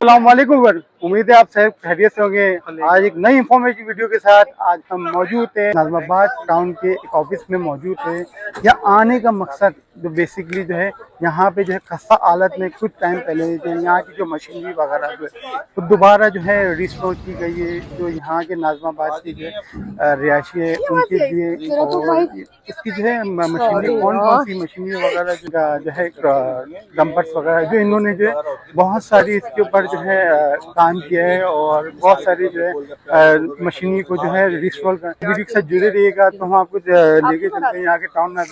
अस्सलाम वालेकुम वर, उम्मीद है आप सब खैरियत से होंगे। आज एक नई इंफॉर्मेटिव वीडियो के साथ आज हम मौजूद हैं नाज़िमाबाद टाउन के एक ऑफिस में मौजूद है। यहाँ आने का मकसद जो बेसिकली जो है यहाँ पे जो है खस्ता हालत में कुछ टाइम पहले जो यहाँ की जो मशीनरी वगैरह जो है तो दोबारा जो है रिस्टोर की गई है। जो यहाँ के नाज़िमाबाद की जो है रिहायशी है उनके लिए, और इसकी जो है मशीनरी कौन कौन सी मशीनरी वगैरह जो है डंपर्स वगैरह जो इन्होंने जो है बहुत सारी इसके ऊपर जो है काम किया है, और बहुत सारी जो है मशीनरी को जो है रिस्टोर कर। वीडियो के साथ जुड़े रहिएगा तो हम आपको लेके चलते हैं यहाँ के टाउन में।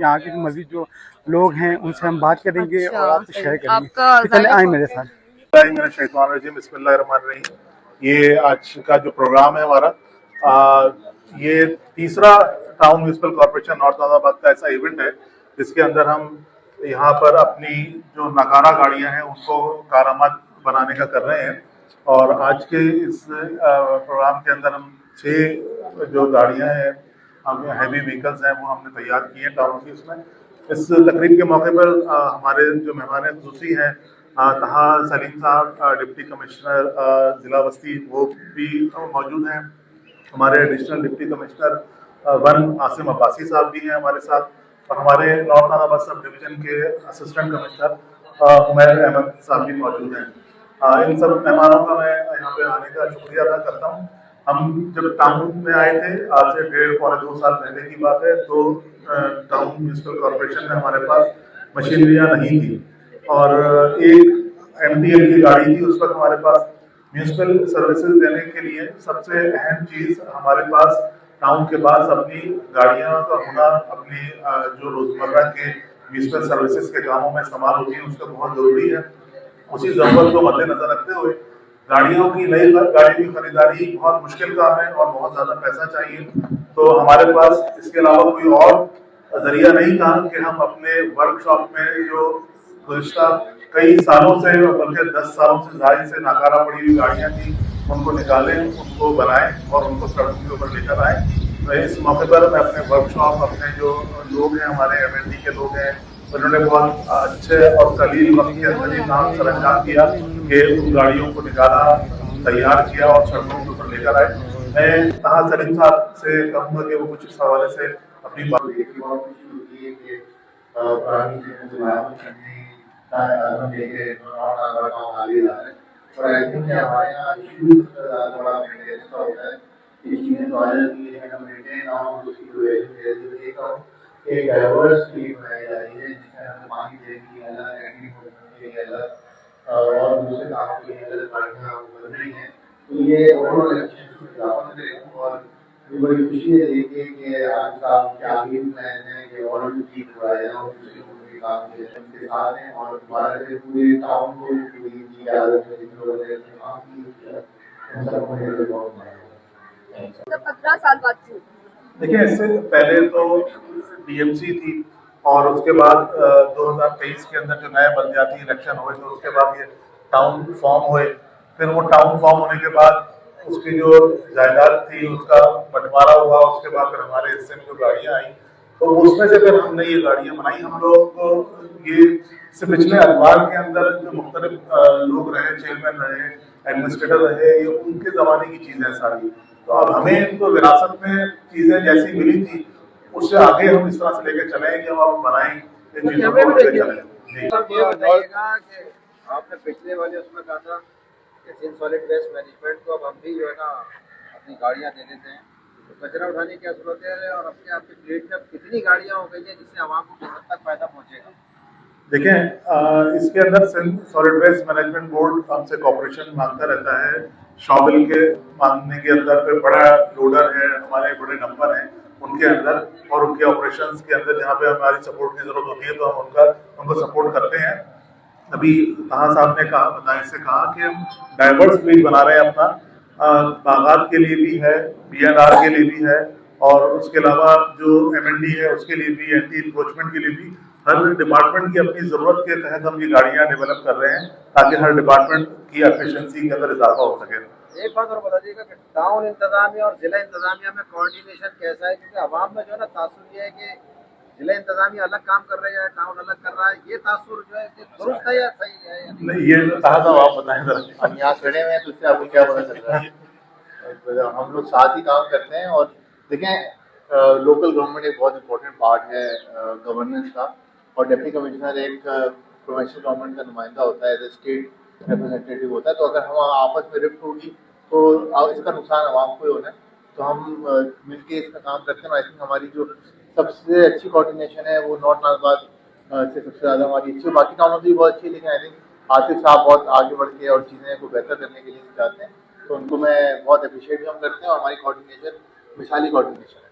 यहाँ के मजीद जो लोग हैं उनसे हम बात करेंगे और आपसे शेयर करेंगे। तो चले आए मेरे साथ। बिस्मिल्लाहिर्रहमानिर्रहीम। ये आज का जो प्रोग्राम है हमारा, ये तीसरा town municipal corporation north Nazimabad का ऐसा इवेंट है जिसके अंदर हम यहाँ पर अपनी जो नकारा गाड़ियां हैं उनको कारआमद बनाने का कर रहे हैं। और आज के इस प्रोग्राम के अंदर हम 6 जो गाड़ियां हैं, हम हैवी व्हीकल्स हैं, वो हमने तैयार किए हैं टाउन की। उसमें इस तकरीब के मौके पर हमारे जो मेहमान खुसूसी हैं तहा सलीम साहब, डिप्टी कमिश्नर ज़िला बस्ती, वो भी मौजूद हैं। हमारे additional deputy commissioner one Asim Abbasi साहब भी हैं हमारे साथ, और हमारे नॉर्थ नाज़िमाबाद सब डिवीजन के असिस्टेंट कमिश्नर उमैर अहमद साहब भी मौजूद हैं। इन सब मेहमानों का मैं यहाँ पे आने का शुक्रिया अदा करता हूँ। हम जब टाउन में आए थे आज से 1.5-2 साल पहले की बात है, तो टाउन म्यूनिसिपल कॉर्पोरेशन में हमारे पास मशीनरियाँ नहीं थी और एक MTL की गाड़ी थी। उस वक्त हमारे पास म्यूनिसिपल सर्विसेज देने के लिए सबसे अहम चीज हमारे पास टाउन के पास अपनी गाड़ियां का होना, अपनी जो रोजमर्रा के म्यूनिसिपल सर्विसेज के कामों में इस्तेमाल होती है उसका बहुत जरूरी है। उसी जरूरत को मद्देनजर रखते हुए गाड़ियों की नई गाड़ी की खरीदारी बहुत मुश्किल काम है और बहुत ज्यादा पैसा चाहिए। तो हमारे पास इसके अलावा कोई और जरिया नहीं था कि हम अपने वर्कशॉप में जो गुज़िश्ता कई सालों से, बल्कि 10 सालों से जाहिर से नाकारा पड़ी हुई गाड़ियां थी, उनको निकालें, उनको बनाएं और उनको सड़कों के ऊपर लेकर आए। तो इस मौके पर मैं अपने वर्कशॉप, अपने जो लोग हैं हमारे MND के लोग हैं, उन्होंने बहुत अच्छे और कलील वक्त के अंदर ये काम सर अंजाम किया कि उन गाड़ियों को निकाला, तैयार किया और सड़कों के ऊपर लेकर आए। मैं तहा सलीम साहब से कहूँगा कि वो कुछ इस हवाले से अपनी बात आगे ला रहे हैं। और आई थिंक हमारे यहाँ इश्यूज थोड़ा मेंटेनेंस का होता है। इस चीज़ें तो आ जाती है, हम मेंटेन और उसकी जो एक डाइवर्स टीम बनाई जा रही है जिसमें हमें पानी देने अलग, एग्रीकल्चर अलग और दूसरे काम के लिए अलग गाड़ियाँ बन रही हैं। तो ये ओवरऑल एक्शन और बड़ी खुशी है देखिए कि आज का क्या गेम प्लान है कि और भी ठीक हो रहा है और दूसरे काम के साथ हैं और दोबारा से पूरे टाउन को पूरी की आदत में जिन लोगों ने काम की उन सबको मेरे बहुत बड़ा 15 साल बाद थी। देखिए, इससे पहले तो DMC थी और उसके बाद 2023 के अंदर जो नए बलदियाती इलेक्शन हुए तो उसके बाद ये टाउन फॉर्म हुए। फिर वो टाउन फॉर्म होने के बाद उसकी जो जायदाद थी उसका बंटवारा हुआ। उसके बाद फिर हमारे हिस्से में जो गाड़ियां आई तो उसमें से फिर हमने ये गाड़ियां बनाई। हम लोग को ये से पिछले अखबार के अंदर जो मुख्तलिफ लोग रहे, चेयरमैन रहे, एडमिनिस्ट्रेटर रहे, ये उनके जमाने की चीजें सारी। तो अब हमें तो विरासत में चीजें जैसी मिली थी उससे आगे हम इस तरह से लेके चले कि हम अब बनाएं इन चीजों को लेके चले। ये बताइएगा कि आपने पिछले वाले उसमें कहा था कि सॉलिड वेस्ट मैनेजमेंट को अब हम भी जो है ना अपनी गाड़ियां दे देते हैं, तो कचरा उठाने की क्या जरूरत है और अपने आपके फ्लीट में कितनी गाड़ियां हो गई है जिससे आवाम को किस हद तक फायदा पहुंचेगा? देखें, इसके अंदर Sindh solid waste management board हमसे कॉपरेशन मांगता रहता है। शॉबिल के मांगने के अंदर पे बड़ा लोडर है, हमारे बड़े नंबर हैं उनके अंदर और उनके ऑपरेशंस के अंदर जहाँ पे हमारी सपोर्ट की जरूरत होती है तो हम उनको सपोर्ट करते हैं। अभी तहा साहब ने बताया से कहा कि हम डाइवर्स फ्लीट बना रहे हैं अपना, बागात के लिए भी है, BNR के लिए भी है और उसके अलावा जो MND है उसके लिए भी, एंटी इंक्रोचमेंट के लिए भी। हर डिपार्टमेंट की अपनी जरूरत के तहत हम ये गाड़ियां डेवलप कर रहे हैं ताकि हर डिपार्टमेंट की एफिशिएंसी के अंदर इजाफा हो सके। एक बात और बता दीजिएगा कि टाउन इंतजामिया और जिला इंतजामिया में कोऑर्डिनेशन कैसा है, क्योंकि आवाम में जो है ना तासुर ये है कि जिला इंतजामिया अलग काम कर रही है, टाउन अलग कर रहा है, ये तासुर जो है ये दुरुस्त है या सही है या नहीं? नहीं, ये कहा था आप बताएं जरा। हम यहाँ खड़े हुए हैं तो उससे आपको क्या पता चल रहा है? हम लोग साथ ही काम करते हैं और देखें लोकल गवर्नमेंट एक बहुत इंपॉर्टेंट पार्ट है गवर्नेंस का, और डिप्टी कमिश्नर एक प्रोविंशियल गवर्नमेंट का नुमाइंदा होता है, एज स्टेट रिप्रेजेंटेटिव होता है। तो अगर हम आपस में रिफ्ट होगी तो इसका नुकसान आवाम को ही होना है। तो हम मिलके इसका काम करते हैं। आई थिंक हमारी जो सबसे अच्छी कोऑर्डिनेशन है वो नॉर्थ नाजबाद से सबसे ज़्यादा हमारी अच्छी, बाकी टाउनों की भी बहुत अच्छी है, लेकिन आई थिंक आतिफ साहब बहुत आगे बढ़ के और चीज़ें को बेहतर करने के लिए चाहते हैं, तो उनको मैं बहुत अप्रिशिएट भी हम करते हैं और हमारी कोऑर्डिनेशन मिसाली कोऑर्डिनेशन है।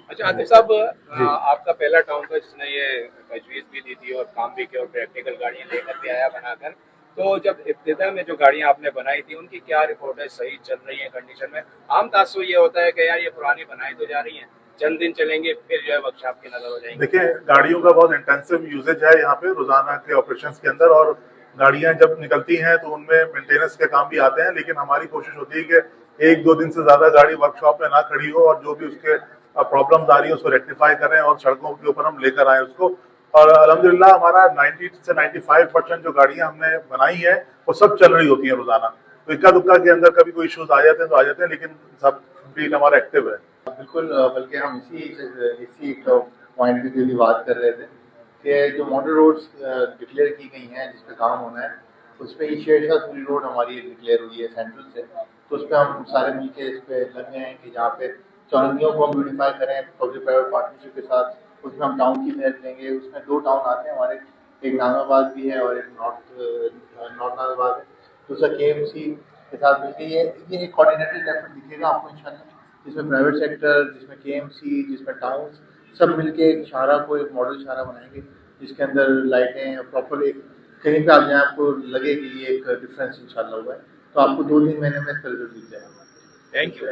अच्छा आतिफ साहब, आपका पहला टाउन था जिसने ये तजवीज़ भी दी थी और काम भी किया और प्रैक्टिकल गाड़ियाँ लेकर भी आया बनाकर। तो जब इब्तिदा में जो गाड़ियाँ आपने बनाई थी उनकी क्या रिपोर्ट है, सही चल रही है कंडीशन में? आम तासुर ये होता है कि यार ये पुरानी बनाई तो जा रही हैं, चंद दिन चलेंगे फिर जो है वर्कशॉप की नजर हो जाएंगे। देखिए, गाड़ियों का बहुत इंटेंसिव यूजेज है यहाँ पे रोजाना के ऑपरेशंस के अंदर, और गाड़ियां जब निकलती हैं तो उनमें मेंटेनेंस के काम भी आते हैं, लेकिन हमारी कोशिश होती है कि 1-2 दिन से ज्यादा गाड़ी वर्कशॉप में ना खड़ी हो और जो भी उसके प्रॉब्लम्स आ रही है उसको रेक्टिफाई करें और सड़कों के ऊपर हम लेकर आए उसको। और अल्हम्दुलिल्लाह हमारा 90 से 95% जो गाड़ियां हमने बनाई है वो सब चल रही होती हैं रोजाना। तो इक्का दुक्का के अंदर कभी कोई इश्यूज आ जाते हैं तो आ जाते हैं, लेकिन सब कंप्लीट हमारा एक्टिव है। बिल्कुल, बल्कि हम इसी पॉइंट की भी बात कर रहे थे कि जो मॉडल रोड्स डिक्लेयर की गई हैं जिस पे काम होना है, उस पर शेरशाहपुरी रोड हमारी डिक्लेयर हुई है सेंट्रल से, तो उस पर हम सारे मिलके इस पे लगे हैं कि जहाँ पे चौरंगियों को हम ब्यूटिफाई करें पब्लिक प्राइवेट पार्टनरशिप के साथ। उसमें हम टाउन की पहल लेंगे। उसमें 2 टाउन आते हैं हमारे, एक नाजाबाद भी है और एक नॉर्थ नाजाबाद है, दूसरा KMC के साथ मिलकर ये एक कोऑर्डिनेटेड एफर्ट दिखेगा आपको इंशाल्लाह, जिसमें प्राइवेट सेक्टर, जिसमें KMC, जिसमें टाउन सब मिलके एक इशारा को एक मॉडल इशारा बनाएंगे जिसके अंदर लाइटें प्रॉपर एक कहीं पे आप जहाँ आपको लगे कि ये एक डिफरेंस इंशाल्लाह हुआ है, तो आपको 2-3 महीने में इसका रिजल्ट दिख जाएगा। Thank you.